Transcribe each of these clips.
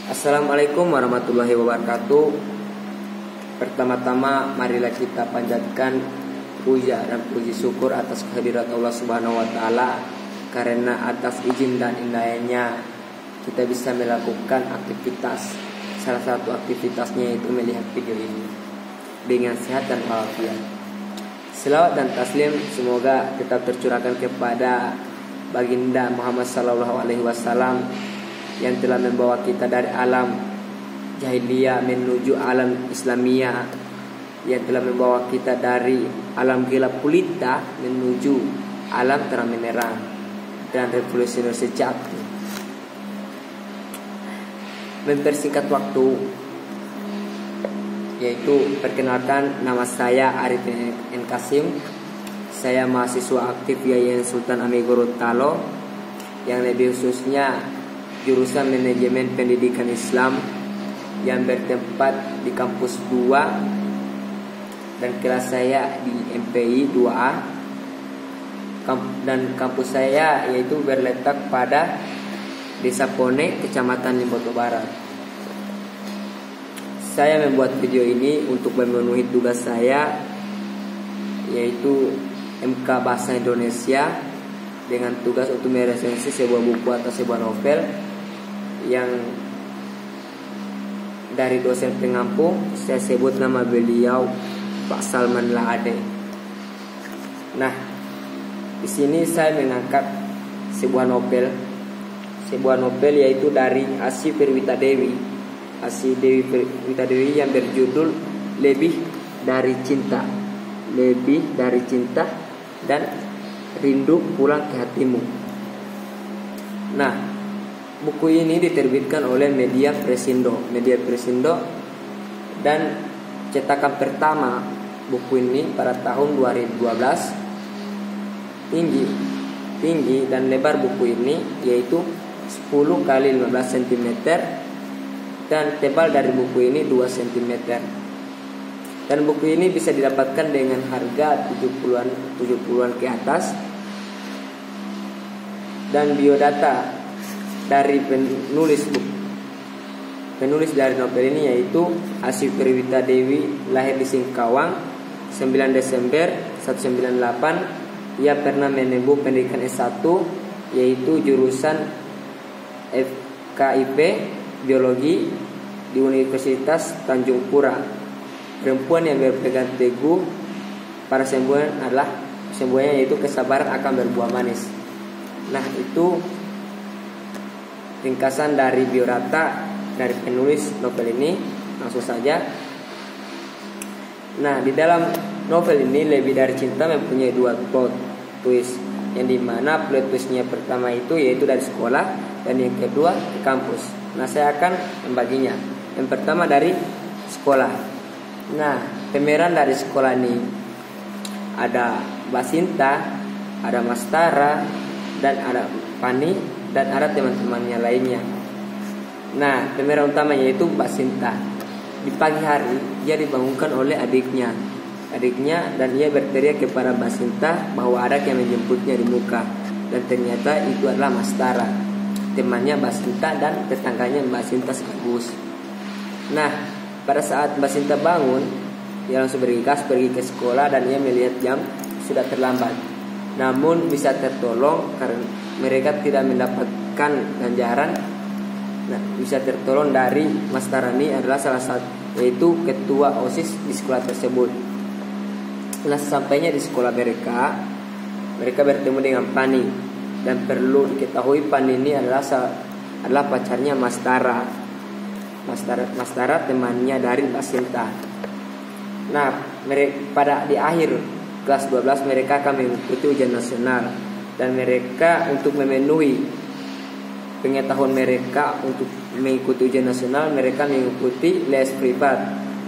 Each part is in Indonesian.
Assalamualaikum warahmatullahi wabarakatuh. Pertama-tama marilah kita panjatkan puja dan puji syukur atas kehadirat Allah Subhanahu wa taala, karena atas izin dan indahnya kita bisa melakukan aktivitas. Salah satu aktivitasnya yaitu melihat video ini dengan sehat dan walafiat. Selawat dan taslim semoga tetap tercurahkan kepada baginda Muhammad sallallahu alaihi wasallam yang telah membawa kita dari alam jahiliyah menuju alam Islamiyah, yang telah membawa kita dari alam gelap gulita menuju alam terang menerang dan revolusioner sejati. Mempersingkat waktu, yaitu perkenalkan, nama saya Arifin N. Kasim. Saya mahasiswa aktif Yayasan Sultan Hamengkubuwono Gorontalo, yang lebih khususnya jurusan Manajemen Pendidikan Islam yang bertempat di kampus 2, dan kelas saya di MPI 2A, dan kampus saya yaitu berletak pada Desa Pone, Kecamatan Limboto Barat. Saya membuat video ini untuk memenuhi tugas saya, yaitu MK Bahasa Indonesia, dengan tugas untuk meresensi sebuah buku atau sebuah novel yang dari dosen pengampu. Saya sebut nama beliau Pak Salman Laade. Nah, di sini saya mengangkat sebuah novel yaitu dari Asy Perwita Dewi yang berjudul Lebih Dari Cinta dan Rindu Pulang ke Hatimu. Nah, buku ini diterbitkan oleh Media Presindo, dan cetakan pertama buku ini pada tahun 2012. Tinggi dan lebar buku ini yaitu 10 kali 15 cm, dan tebal dari buku ini 2 cm. Dan buku ini bisa didapatkan dengan harga 70-an ke atas. Dan biodata dari penulis dari novel ini yaitu Asy Perwita Dewi, lahir di Singkawang 9 Desember 1998. Ia pernah menempuh pendidikan S1 yaitu jurusan FKIP Biologi di Universitas Tanjung Pura. Perempuan yang berpegang teguh pada semboyannya yaitu kesabaran akan berbuah manis. Nah, itu ringkasan dari biodata dari penulis novel ini. Langsung saja. Nah, di dalam novel ini Lebih Dari Cinta mempunyai 2 plot twist, yang dimana plot twistnya pertama itu yaitu dari sekolah, dan yang kedua di kampus. Nah, saya akan membaginya. Yang pertama dari sekolah. Nah, pemeran dari sekolah ini ada Mbak Sinta, ada Mas Tara, dan ada Pani, dan ada teman-temannya lainnya. Nah, pemeran utamanya yaitu Mbak Sinta. Di pagi hari dia dibangunkan oleh adiknya, dan ia berteriak kepada Mbak Sinta bahwa ada yang menjemputnya di muka, dan ternyata itu adalah Mas Tara, temannya Mbak Sinta dan tetangganya Mbak Sinta sekaligus. Nah, pada saat Mbak Sinta bangun, dia langsung bergegas pergi ke sekolah, dan ia melihat jam sudah terlambat. Namun bisa tertolong karena mereka tidak mendapatkan ganjaran. Nah, bisa tertolong dari Mas Tarani adalah salah satu, yaitu ketua OSIS di sekolah tersebut. Nah, sesampainya di sekolah mereka bertemu dengan Pani, dan perlu diketahui Pani ini adalah pacarnya Mas Tara. Mas Tara temannya dari Mbak Sinta. Nah, pada di akhir kelas 12 mereka akan mengikuti ujian nasional, dan mereka untuk memenuhi pengetahuan mereka untuk mengikuti ujian nasional, mereka mengikuti les privat,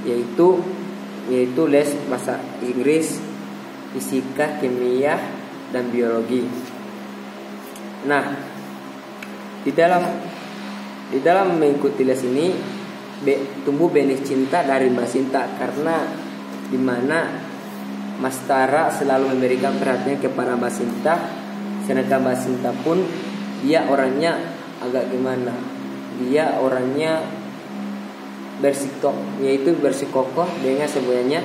yaitu les bahasa Inggris, fisika, kimia, dan biologi. Nah, di dalam mengikuti les ini tumbuh benih cinta dari Mbak Sinta, karena dimana Mas Tara selalu memberikan perhatian kepada Mbak Sinta, sedangkan Mbak Sinta pun dia orangnya agak gimana dia orangnya yaitu bersikokoh dengan semuanya.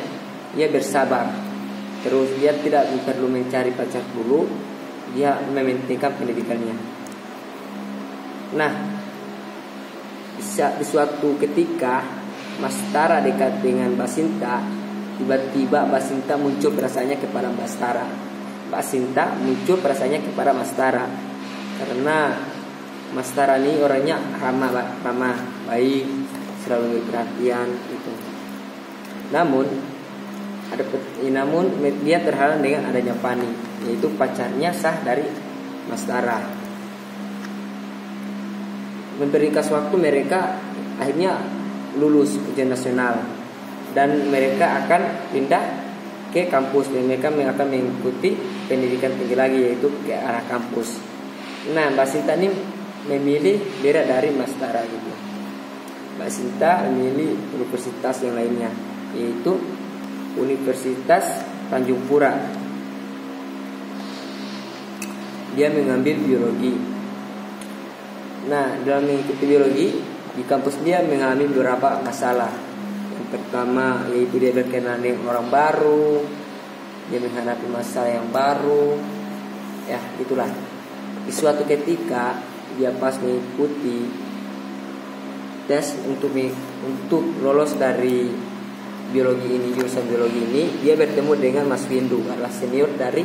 Dia bersabar. Terus dia tidak perlu mencari pacar dulu. Dia mementingkan pendidikannya. Nah, di suatu ketika Mas Tara dekat dengan Mbak Sinta, tiba-tiba Mbak Sinta muncul perasaannya kepada Mbak Tara. Mbak Sinta muncul perasaannya kepada Mas Tara karena Mas Tara ini orangnya ramah, baik, selalu perhatian gitu. Namun dia terhalang dengan adanya Fani, yaitu pacarnya sah dari Mas Tara. Memberikan waktu, mereka akhirnya lulus ujian nasional dan mereka akan pindah ke kampus dan mereka akan mengikuti pendidikan tinggi lagi, yaitu ke arah kampus. Nah, Mbak Sinta ini memilih beda dari Mas Tara gitu. Mbak Sinta memilih universitas yang lainnya, yaitu Universitas Tanjung Pura. Dia mengambil biologi. Nah, dalam mengikuti biologi di kampus dia mengalami beberapa masalah. Yang pertama yaitu dia berkenalan dengan orang baru, dia menghadapi masalah yang baru. Ya, itulah. Di suatu ketika dia pas mengikuti tes untuk lolos dari jurusan biologi ini, dia bertemu dengan Mas Windu, adalah senior dari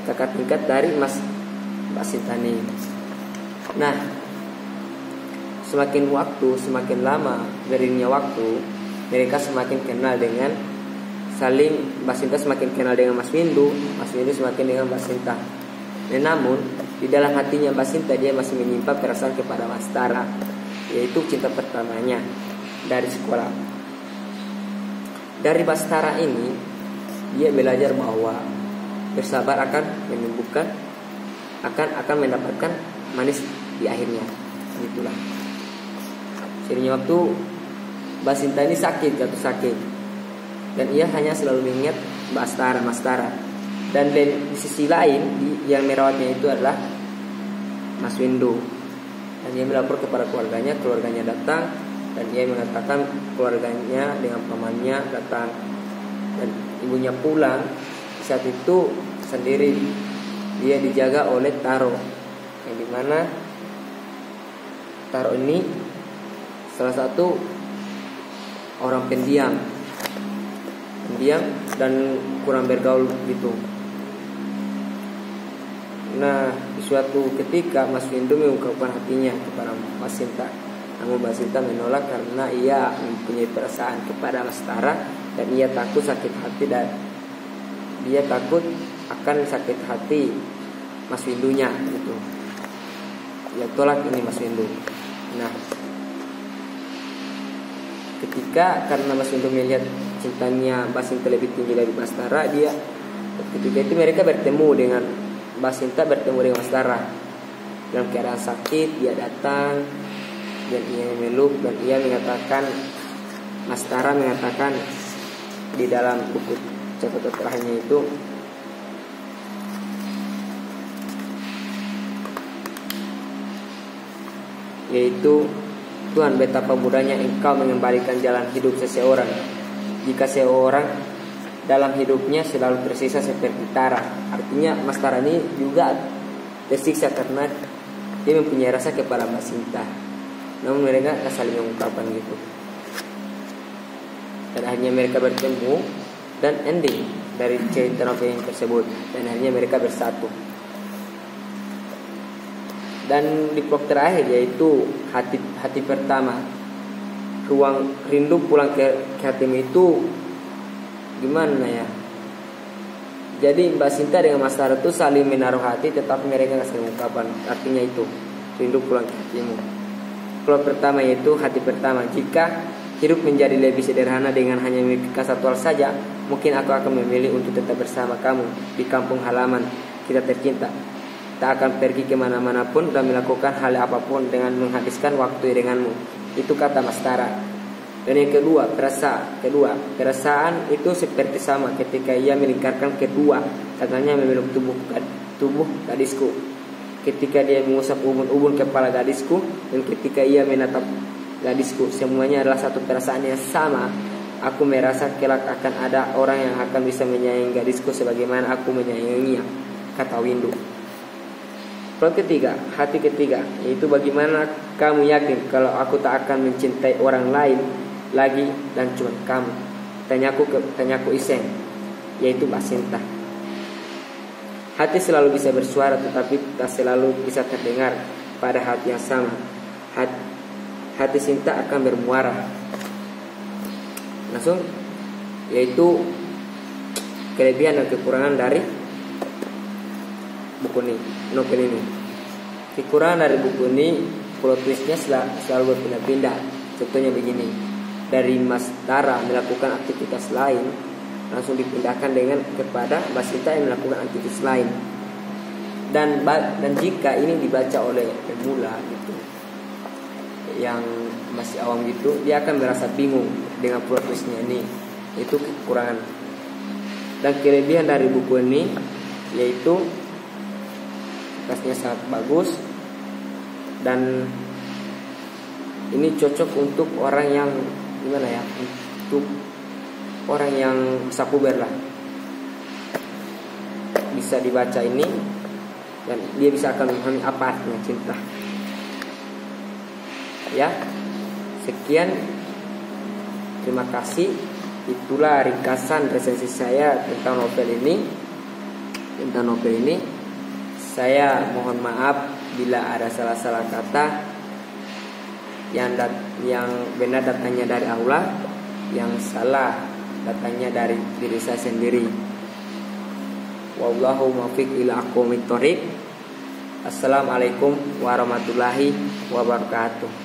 kakak tingkat dari Mbak Sinta ini. Nah, semakin lama berinya waktu, mereka semakin kenal dengan Mbak Sinta semakin kenal dengan Mas Windu semakin dengan Mbak Sinta. Namun di dalam hatinya Mbak Sinta dia masih menyimpan perasaan kepada Mas Tara, yaitu cinta pertamanya dari sekolah. Dari Mas Tara ini dia belajar bahwa bersabar akan menyembuhkan, akan mendapatkan manis di akhirnya. Itulah. Sering waktu Mbak Sinta ini jatuh sakit, dan ia hanya selalu mengingat Mas Tara. Dan di sisi lain yang merawatnya itu adalah Mas Windu. Dan dia melapor kepada keluarganya datang, dan dia mengatakan keluarganya dengan pamannya datang, dan ibunya pulang. Saat itu sendiri dia dijaga oleh Taro, yang dimana Taro ini salah satu orang pendiam dan kurang bergaul gitu. Nah, di suatu ketika Mas Windu mengungkapkan hatinya kepada Mas Sinta. Namun Mbak Sinta menolak karena ia mempunyai perasaan kepada Mas Tara dan ia takut sakit hati, dan dia takut akan sakit hati Mas Windunya gitu. Ia tolak ini Mas Windu. Nah, karena Mas Windu melihat cintanya Mbak Sinta lebih tinggi dari Mas Tara, ketika itu mereka bertemu dengan Mbak Sinta dengan Mas Tara dalam keadaan sakit. Dia datang dan ia meluk, dan ia mengatakan, Mas Tara mengatakan di dalam buku catatan terakhirnya itu, yaitu, Tuhan, betapa mudahnya Engkau mengembalikan jalan hidup seseorang jika seorang dalam hidupnya selalu tersisa seperti Tara. Artinya Mas Tara ini juga tersiksa karena dia mempunyai rasa kepada Mbak Sinta. Namun mereka saling mengungkapkan gitu. Dan akhirnya mereka bertemu dan ending dari cerita novel yang tersebut. Dan akhirnya mereka bersatu. Dan di blok terakhir yaitu hati pertama, ruang rindu pulang ke hatimu itu gimana ya? Jadi Mbak Sinta dengan Mas Tara itu saling menaruh hati, tetapi mereka nggak saling ungkapan. Artinya itu rindu pulang ke hatimu. Blok pertama yaitu hati pertama. Jika hidup menjadi lebih sederhana dengan hanya memikirkan satu hal saja, mungkin aku akan memilih untuk tetap bersama kamu di kampung halaman kita tercinta. Tak akan pergi kemana-mana pun dan melakukan hal apapun dengan menghabiskan waktu denganmu. Itu kata Mas Tara. Dan yang kedua, perasaan itu seperti sama ketika ia melingkarkan kedua tangannya memeluk tubuh gadisku. Ketika dia mengusap ubun-ubun kepala gadisku, Dan ketika ia menatap gadisku, semuanya adalah satu perasaan yang sama. Aku merasa kelak akan ada orang yang akan bisa menyayangi gadisku sebagaimana aku menyayanginya, kata Windu. Plot ketiga, hati ketiga, yaitu bagaimana kamu yakin kalau aku tak akan mencintai orang lain lagi dan cuma kamu. Tanyaku iseng, yaitu Mbak Sinta. Hati selalu bisa bersuara tetapi tak selalu bisa terdengar pada hati yang sama. Hati Sinta akan bermuara. Langsung, yaitu kelebihan dan kekurangan dari buku ini, novel ini. Kekurangan dari buku ini, plot twistnya selalu berpindah-pindah. Contohnya begini, dari Mas Tara melakukan aktivitas lain, langsung dipindahkan kepada Mbak Sinta yang melakukan aktivitas lain. Dan jika ini dibaca oleh pemula gitu, yang masih awam gitu, dia akan merasa bingung dengan plot twistnya ini. Itu kekurangan. Dan kelebihan dari buku ini yaitu kertasnya sangat bagus, dan ini cocok untuk orang yang gimana ya, untuk orang yang sakuber lah, bisa dibaca ini dan dia bisa akan memahami apa artinya cinta. Ya, sekian, terima kasih. Itulah ringkasan resensi saya tentang novel ini. Saya mohon maaf bila ada salah-salah kata. Yang benar datangnya dari Allah, yang salah datangnya dari diri saya sendiri. Wallahu muwaffiq ila aqwamit thoriq. Assalamualaikum warahmatullahi wabarakatuh.